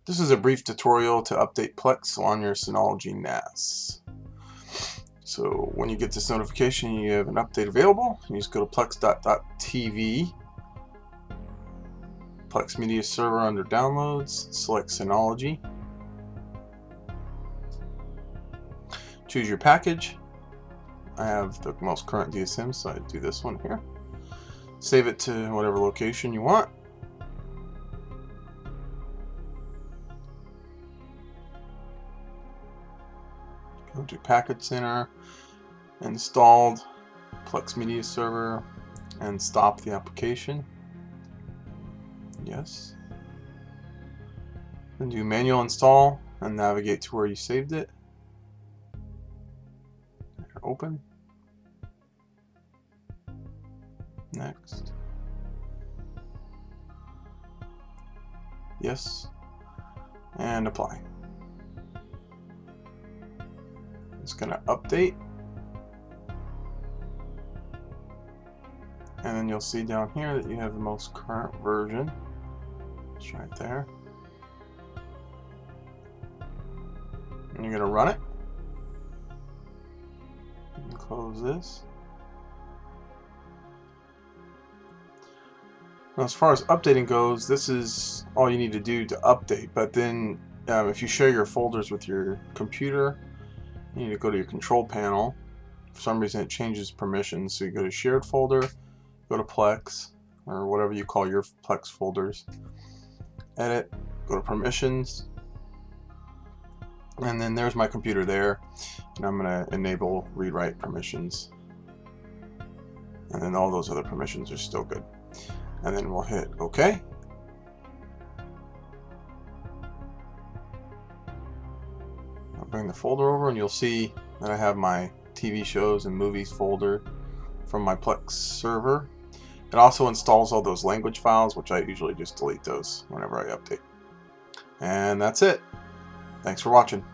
This is a brief tutorial to update Plex on your Synology NAS. So when you get this notification you have an update available, you just go to plex.tv, Plex Media Server under Downloads, select Synology, choose your package. I have the most current DSM, so I do this one here. Save it to whatever location you want. Go to Package Center, installed Plex Media Server, and stop the application. Yes. Then do manual install and navigate to where you saved it. Open. Next. Yes. And apply. It's going to update. And then you'll see down here that you have the most current version. It's right there. And you're going to run it. And close this. Now, as far as updating goes, this is all you need to do to update. But then if you share your folders with your computer, you need to go to your control panel. For some reason it changes permissions, so you go to shared folder, go to Plex, or whatever you call your Plex folders, edit, go to permissions, and then there's my computer there, and I'm going to enable read-write permissions, and then all those other permissions are still good, and then we'll hit OK. I'll bring the folder over and you'll see that I have my TV shows and movies folder from my Plex server. It also installs all those language files, which I usually just delete those whenever I update. And that's it. Thanks for watching.